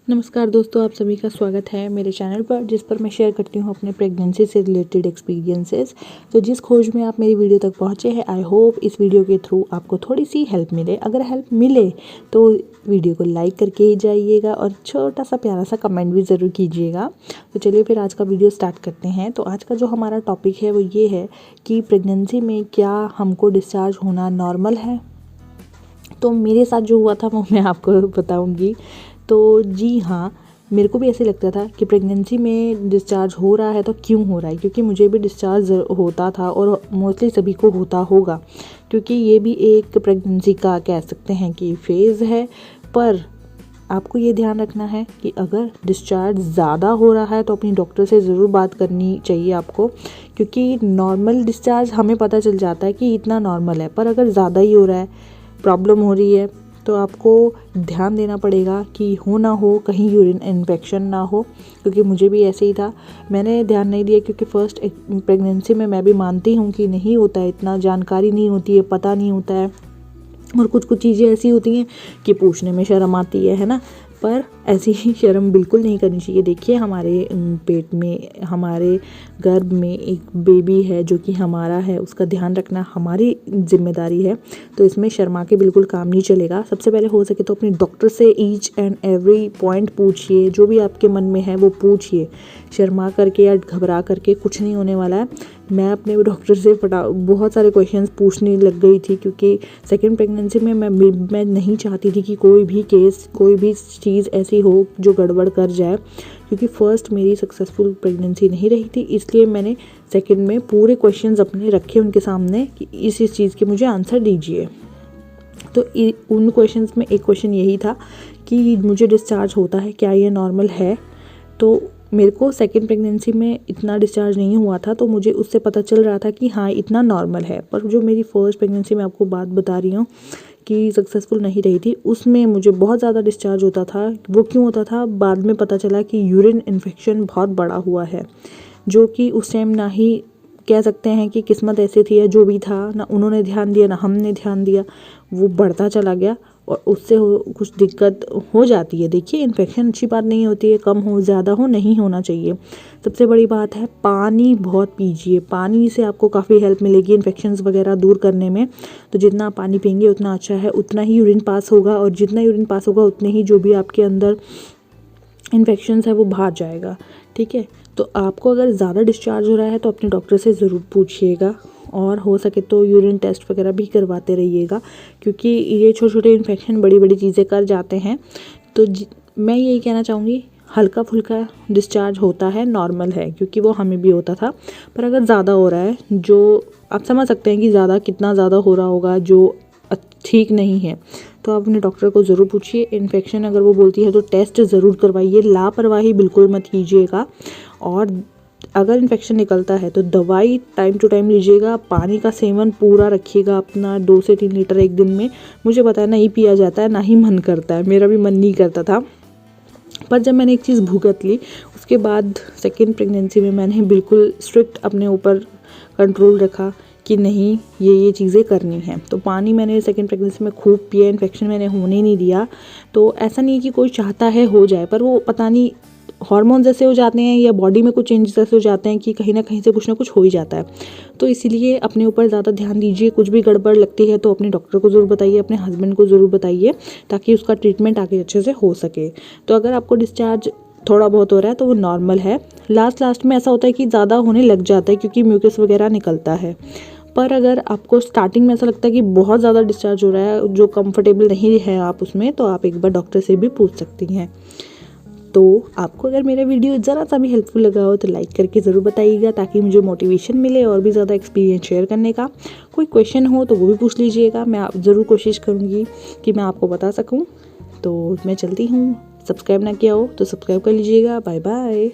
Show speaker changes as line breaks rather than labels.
नमस्कार दोस्तों, आप सभी का स्वागत है मेरे चैनल पर, जिस पर मैं शेयर करती हूँ अपने प्रेगनेंसी से रिलेटेड एक्सपीरियंसेस। तो जिस खोज में आप मेरी वीडियो तक पहुँचे हैं, आई होप इस वीडियो के थ्रू आपको थोड़ी सी हेल्प मिले। अगर हेल्प मिले तो वीडियो को लाइक करके ही जाइएगा और छोटा सा प्यारा सा कमेंट भी ज़रूर कीजिएगा। तो चलिए फिर आज का वीडियो स्टार्ट करते हैं। तो आज का जो हमारा टॉपिक है वो ये है कि प्रेगनेंसी में क्या हमको डिस्चार्ज होना नॉर्मल है। तो मेरे साथ जो हुआ था वो मैं आपको बताऊंगी। तो जी हाँ, मेरे को भी ऐसे लगता था कि प्रेगनेंसी में डिस्चार्ज हो रहा है तो क्यों हो रहा है, क्योंकि मुझे भी डिस्चार्ज होता था और मोस्टली सभी को होता होगा, क्योंकि ये भी एक प्रेगनेंसी का कह सकते हैं कि फेज़ है। पर आपको ये ध्यान रखना है कि अगर डिस्चार्ज ज़्यादा हो रहा है तो अपनी डॉक्टर से ज़रूर बात करनी चाहिए आपको, क्योंकि नॉर्मल डिस्चार्ज हमें पता चल जाता है कि इतना नॉर्मल है, पर अगर ज़्यादा ही हो रहा है, प्रॉब्लम हो रही है, तो आपको ध्यान देना पड़ेगा कि हो ना हो कहीं यूरिन इन्फेक्शन ना हो। क्योंकि मुझे भी ऐसे ही था, मैंने ध्यान नहीं दिया क्योंकि फ़र्स्ट प्रेगनेंसी में मैं भी मानती हूँ कि नहीं होता है, इतना जानकारी नहीं होती है, पता नहीं होता है, और कुछ कुछ चीज़ें ऐसी होती हैं कि पूछने में शर्म आती है ना। पर ऐसी ही शर्म बिल्कुल नहीं करनी चाहिए। देखिए, हमारे पेट में, हमारे गर्भ में एक बेबी है जो कि हमारा है, उसका ध्यान रखना हमारी जिम्मेदारी है। तो इसमें शर्मा के बिल्कुल काम नहीं चलेगा। सबसे पहले हो सके तो अपने डॉक्टर से ईच एंड एवरी पॉइंट पूछिए, जो भी आपके मन में है वो पूछिए। शर्मा करके या घबरा करके कुछ नहीं होने वाला है। मैं अपने डॉक्टर से बहुत सारे क्वेश्चंस पूछने लग गई थी, क्योंकि सेकेंड प्रेगनेंसी में मैं नहीं चाहती थी कि कोई भी केस, कोई भी चीज़ ऐसी हो जो गड़बड़ कर जाए। क्योंकि फ़र्स्ट मेरी सक्सेसफुल प्रेगनेंसी नहीं रही थी, इसलिए मैंने सेकेंड में पूरे क्वेश्चंस अपने रखे उनके सामने कि इस चीज़ के मुझे आंसर दीजिए। तो उन क्वेश्चंस में एक क्वेश्चन यही था कि मुझे डिस्चार्ज होता है, क्या ये नॉर्मल है। तो मेरे को सेकेंड प्रेगनेंसी में इतना डिस्चार्ज नहीं हुआ था, तो मुझे उससे पता चल रहा था कि हाँ इतना नॉर्मल है। पर जो मेरी फर्स्ट प्रेगनेंसी में आपको बात बता रही हूँ कि सक्सेसफुल नहीं रही थी, उसमें मुझे बहुत ज़्यादा डिस्चार्ज होता था। वो क्यों होता था, बाद में पता चला कि यूरिन इन्फेक्शन बहुत बड़ा हुआ है, जो कि उस टाइम ना ही कह सकते हैं कि किस्मत ऐसी थी, या जो भी था, ना उन्होंने ध्यान दिया ना हमने ध्यान दिया, वो बढ़ता चला गया और उससे कुछ दिक्कत हो जाती है। देखिए, इन्फेक्शन अच्छी बात नहीं होती है, कम हो ज़्यादा हो नहीं होना चाहिए। सबसे बड़ी बात है पानी बहुत पीजिए, पानी से आपको काफ़ी हेल्प मिलेगी इन्फेक्शंस वगैरह दूर करने में। तो जितना आप पानी पिएंगे उतना अच्छा है, उतना ही यूरिन पास होगा, और जितना यूरिन पास होगा उतने ही जो भी आपके अंदर इन्फेक्शंस है वो बाहर जाएगा। ठीक है, तो आपको अगर ज़्यादा डिस्चार्ज हो रहा है तो अपने डॉक्टर से ज़रूर पूछिएगा, और हो सके तो यूरिन टेस्ट वगैरह भी करवाते रहिएगा, क्योंकि ये छोटे छोटे इन्फेक्शन बड़ी बड़ी चीज़ें कर जाते हैं। तो मैं यही कहना चाहूँगी, हल्का फुल्का डिस्चार्ज होता है, नॉर्मल है, क्योंकि वो हमें भी होता था। पर अगर ज़्यादा हो रहा है, जो आप समझ सकते हैं कि ज़्यादा कितना ज़्यादा हो रहा होगा, जो ठीक नहीं है, तो आप अपने डॉक्टर को ज़रूर पूछिए। इन्फेक्शन अगर वो बोलती है तो टेस्ट ज़रूर करवाइए, लापरवाही बिल्कुल मत कीजिएगा। और अगर इन्फेक्शन निकलता है तो दवाई टाइम टू टाइम लीजिएगा। पानी का सेवन पूरा रखिएगा अपना, 2 से 3 लीटर एक दिन में। मुझे पता है नहीं पिया जाता है, ना ही मन करता है, मेरा भी मन नहीं करता था, पर जब मैंने एक चीज़ भुगत ली, उसके बाद सेकेंड प्रेगनेंसी में मैंने बिल्कुल स्ट्रिक्ट अपने ऊपर कंट्रोल रखा कि नहीं, ये चीज़ें करनी है। तो पानी मैंने सेकेंड प्रेगनेंसी में खूब पिया, इन्फेक्शन मैंने होने नहीं दिया। तो ऐसा नहीं कि कोई चाहता है हो जाए, पर वो पता नहीं हार्मोन जैसे हो जाते हैं या बॉडी में कुछ चेंजेस ऐसे हो जाते हैं कि कहीं ना कहीं से कुछ ना कुछ हो ही जाता है। तो इसीलिए अपने ऊपर ज़्यादा ध्यान दीजिए। कुछ भी गड़बड़ लगती है तो अपने डॉक्टर को ज़रूर बताइए, अपने हस्बैंड को ज़रूर बताइए, ताकि उसका ट्रीटमेंट आगे अच्छे से हो सके। तो अगर आपको डिस्चार्ज थोड़ा बहुत हो रहा है तो वो नॉर्मल है। लास्ट में ऐसा होता है कि ज़्यादा होने लग जाता है, क्योंकि म्यूकस वगैरह निकलता है। पर अगर आपको स्टार्टिंग में ऐसा लगता है कि बहुत ज़्यादा डिस्चार्ज हो रहा है, जो कंफर्टेबल नहीं है आप उसमें, तो आप एक बार डॉक्टर से भी पूछ सकती हैं। तो आपको अगर मेरा वीडियो ज़रा सा भी हेल्पफुल लगा हो तो लाइक करके ज़रूर बताइएगा, ताकि मुझे मोटिवेशन मिले और भी ज़्यादा एक्सपीरियंस शेयर करने का। कोई क्वेश्चन हो तो वो भी पूछ लीजिएगा, मैं ज़रूर कोशिश करूँगी कि मैं आपको बता सकूँ। तो मैं चलती हूँ, सब्सक्राइब ना किया हो तो सब्सक्राइब कर लीजिएगा। Bye bye.